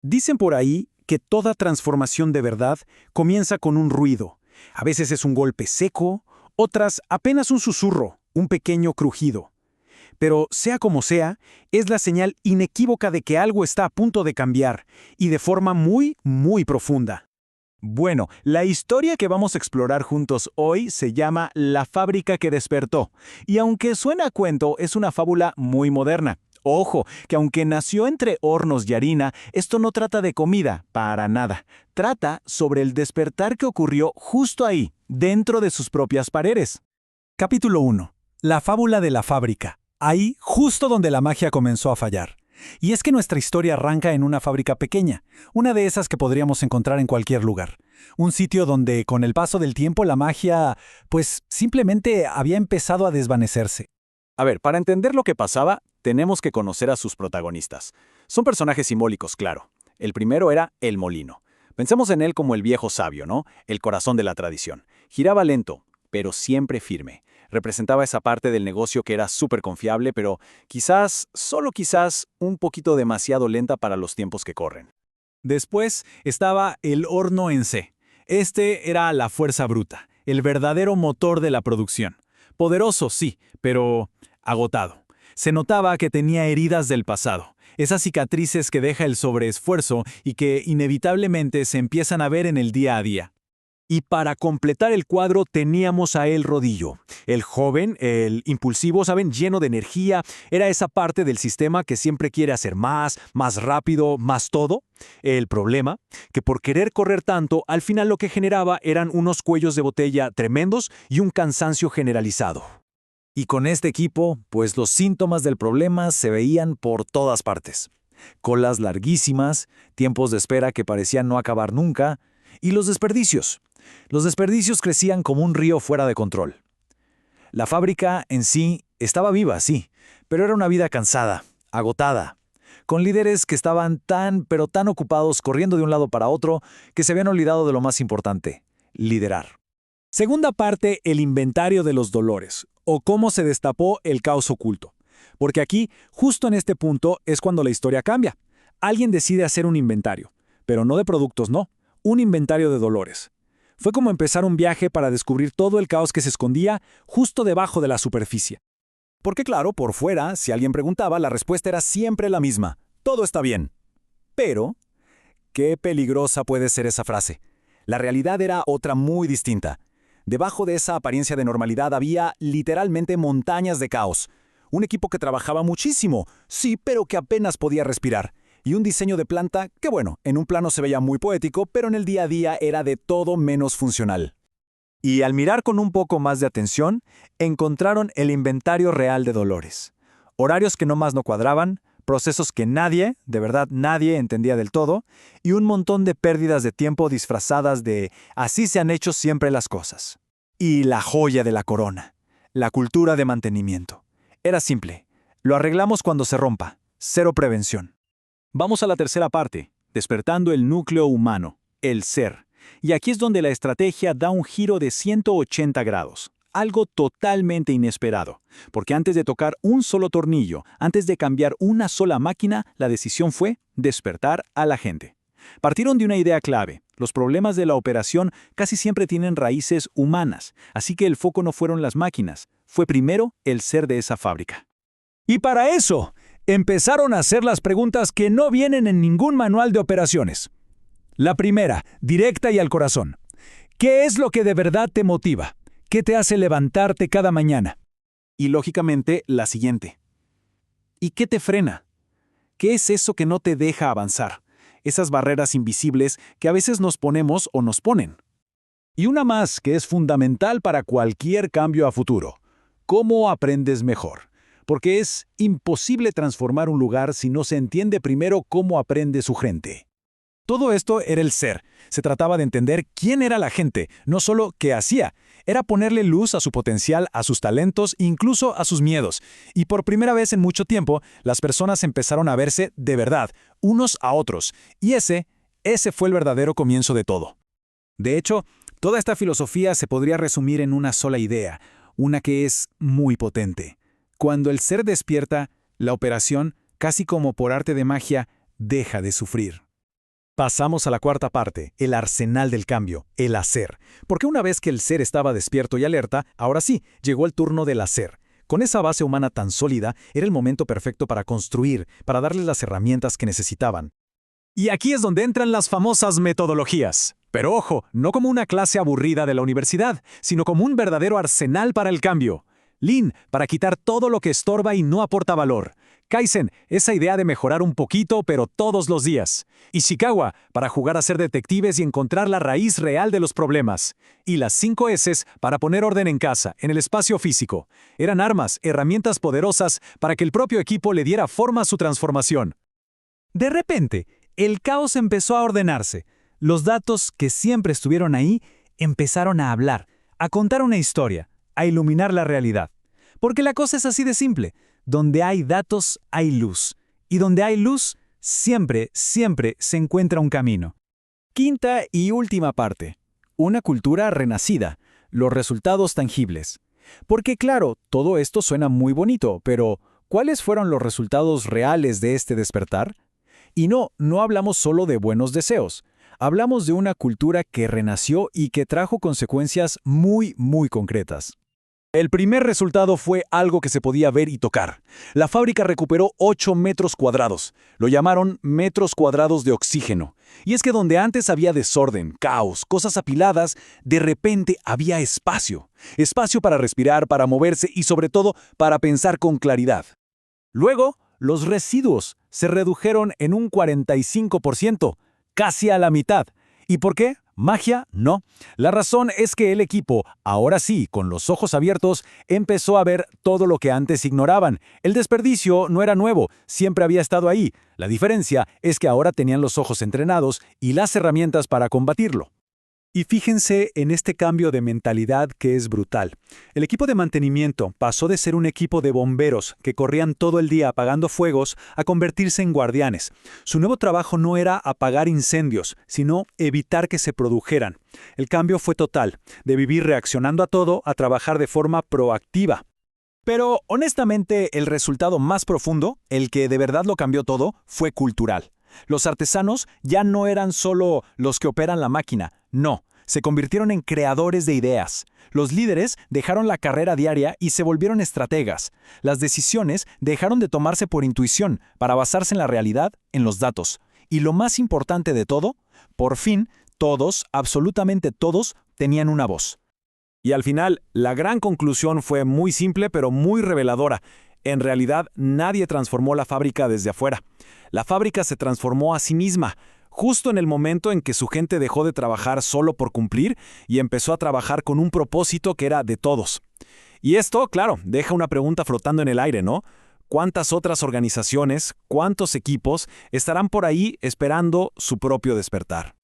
Dicen por ahí que toda transformación de verdad comienza con un ruido. A veces es un golpe seco, otras apenas un susurro, un pequeño crujido. Pero sea como sea, es la señal inequívoca de que algo está a punto de cambiar, y de forma muy, muy profunda. Bueno, la historia que vamos a explorar juntos hoy se llama La fábrica que despertó, y aunque suena a cuento, es una fábula muy moderna. Ojo, que aunque nació entre hornos y harina, esto no trata de comida, para nada. Trata sobre el despertar que ocurrió justo ahí, dentro de sus propias paredes. Capítulo 1. La fábula de la fábrica. Ahí, justo donde la magia comenzó a fallar. Y es que nuestra historia arranca en una fábrica pequeña, una de esas que podríamos encontrar en cualquier lugar. Un sitio donde, con el paso del tiempo, la magia, pues, simplemente había empezado a desvanecerse. A ver, para entender lo que pasaba, tenemos que conocer a sus protagonistas. Son personajes simbólicos, claro. El primero era el molino. Pensemos en él como el viejo sabio, ¿no? El corazón de la tradición. Giraba lento, pero siempre firme. Representaba esa parte del negocio que era súper confiable, pero quizás, solo quizás, un poquito demasiado lenta para los tiempos que corren. Después estaba el horno en C. Este era la fuerza bruta, el verdadero motor de la producción. Poderoso, sí, pero agotado. Se notaba que tenía heridas del pasado, esas cicatrices que deja el sobreesfuerzo y que inevitablemente se empiezan a ver en el día a día. Y para completar el cuadro teníamos a El Rodillo. El joven, el impulsivo, ¿saben? Lleno de energía. Era esa parte del sistema que siempre quiere hacer más rápido, más todo. El problema, que por querer correr tanto, al final lo que generaba eran unos cuellos de botella tremendos y un cansancio generalizado. Y con este equipo, pues los síntomas del problema se veían por todas partes. Colas larguísimas, tiempos de espera que parecían no acabar nunca, y los desperdicios. Los desperdicios crecían como un río fuera de control. La fábrica en sí estaba viva, sí, pero era una vida cansada, agotada, con líderes que estaban pero tan ocupados corriendo de un lado para otro que se habían olvidado de lo más importante, liderar. Segunda parte, el inventario de los dolores, o cómo se destapó el caos oculto. Porque aquí, justo en este punto, es cuando la historia cambia. Alguien decide hacer un inventario, pero no de productos, no, un inventario de dolores. Fue como empezar un viaje para descubrir todo el caos que se escondía justo debajo de la superficie. Porque claro, por fuera, si alguien preguntaba, la respuesta era siempre la misma. Todo está bien. Pero, qué peligrosa puede ser esa frase. La realidad era otra muy distinta. Debajo de esa apariencia de normalidad había literalmente montañas de caos. Un equipo que trabajaba muchísimo, sí, pero que apenas podía respirar. Y un diseño de planta que, bueno, en un plano se veía muy poético, pero en el día a día era de todo menos funcional. Y al mirar con un poco más de atención, encontraron el inventario real de dolores. Horarios que nomás no cuadraban, procesos que nadie, de verdad nadie, entendía del todo, y un montón de pérdidas de tiempo disfrazadas de así se han hecho siempre las cosas. Y la joya de la corona, la cultura de mantenimiento. Era simple. Lo arreglamos cuando se rompa. Cero prevención. Vamos a la tercera parte, despertando el núcleo humano, el ser. Y aquí es donde la estrategia da un giro de 180 grados. Algo totalmente inesperado. Porque antes de tocar un solo tornillo, antes de cambiar una sola máquina, la decisión fue despertar a la gente. Partieron de una idea clave. Los problemas de la operación casi siempre tienen raíces humanas, así que el foco no fueron las máquinas, fue primero el ser de esa fábrica. Y para eso, empezaron a hacer las preguntas que no vienen en ningún manual de operaciones. La primera, directa y al corazón. ¿Qué es lo que de verdad te motiva? ¿Qué te hace levantarte cada mañana? Y lógicamente, la siguiente. ¿Y qué te frena? ¿Qué es eso que no te deja avanzar? Esas barreras invisibles que a veces nos ponemos o nos ponen. Y una más que es fundamental para cualquier cambio a futuro. ¿Cómo aprendes mejor? Porque es imposible transformar un lugar si no se entiende primero cómo aprende su gente. Todo esto era el ser. Se trataba de entender quién era la gente, no solo qué hacía. Era ponerle luz a su potencial, a sus talentos, incluso a sus miedos. Y por primera vez en mucho tiempo, las personas empezaron a verse de verdad, unos a otros. Y ese fue el verdadero comienzo de todo. De hecho, toda esta filosofía se podría resumir en una sola idea, una que es muy potente. Cuando el ser despierta, la operación, casi como por arte de magia, deja de sufrir. Pasamos a la cuarta parte, el arsenal del cambio, el hacer. Porque una vez que el ser estaba despierto y alerta, ahora sí, llegó el turno del hacer. Con esa base humana tan sólida, era el momento perfecto para construir, para darles las herramientas que necesitaban. Y aquí es donde entran las famosas metodologías. Pero ojo, no como una clase aburrida de la universidad, sino como un verdadero arsenal para el cambio. Lean, para quitar todo lo que estorba y no aporta valor. Kaizen, esa idea de mejorar un poquito, pero todos los días. Ishikawa, para jugar a ser detectives y encontrar la raíz real de los problemas. Y las 5 S's, para poner orden en casa, en el espacio físico. Eran armas, herramientas poderosas para que el propio equipo le diera forma a su transformación. De repente, el caos empezó a ordenarse. Los datos que siempre estuvieron ahí empezaron a hablar, a contar una historia, a iluminar la realidad. Porque la cosa es así de simple. Donde hay datos, hay luz. Y donde hay luz, siempre se encuentra un camino. Quinta y última parte. Una cultura renacida. Los resultados tangibles. Porque claro, todo esto suena muy bonito, pero ¿cuáles fueron los resultados reales de este despertar? Y no hablamos solo de buenos deseos. Hablamos de una cultura que renació y que trajo consecuencias muy concretas. El primer resultado fue algo que se podía ver y tocar. La fábrica recuperó 8 metros cuadrados. Lo llamaron metros cuadrados de oxígeno. Y es que donde antes había desorden, caos, cosas apiladas, de repente había espacio. Espacio para respirar, para moverse y sobre todo para pensar con claridad. Luego, los residuos se redujeron en un 45%, casi a la mitad. ¿Y por qué? ¿Magia? No. La razón es que el equipo, ahora sí, con los ojos abiertos, empezó a ver todo lo que antes ignoraban. El desperdicio no era nuevo, siempre había estado ahí. La diferencia es que ahora tenían los ojos entrenados y las herramientas para combatirlo. Y fíjense en este cambio de mentalidad que es brutal. El equipo de mantenimiento pasó de ser un equipo de bomberos que corrían todo el día apagando fuegos a convertirse en guardianes. Su nuevo trabajo no era apagar incendios, sino evitar que se produjeran. El cambio fue total, de vivir reaccionando a todo a trabajar de forma proactiva. Pero, honestamente, el resultado más profundo, el que de verdad lo cambió todo, fue cultural. Los artesanos ya no eran solo los que operan la máquina, no, se convirtieron en creadores de ideas. Los líderes dejaron la carrera diaria y se volvieron estrategas. Las decisiones dejaron de tomarse por intuición para basarse en la realidad, en los datos. Y lo más importante de todo, por fin, todos, absolutamente todos, tenían una voz. Y al final, la gran conclusión fue muy simple pero muy reveladora. En realidad, nadie transformó la fábrica desde afuera. La fábrica se transformó a sí misma, justo en el momento en que su gente dejó de trabajar solo por cumplir y empezó a trabajar con un propósito que era de todos. Y esto, claro, deja una pregunta flotando en el aire, ¿no? ¿Cuántas otras organizaciones, cuántos equipos estarán por ahí esperando su propio despertar?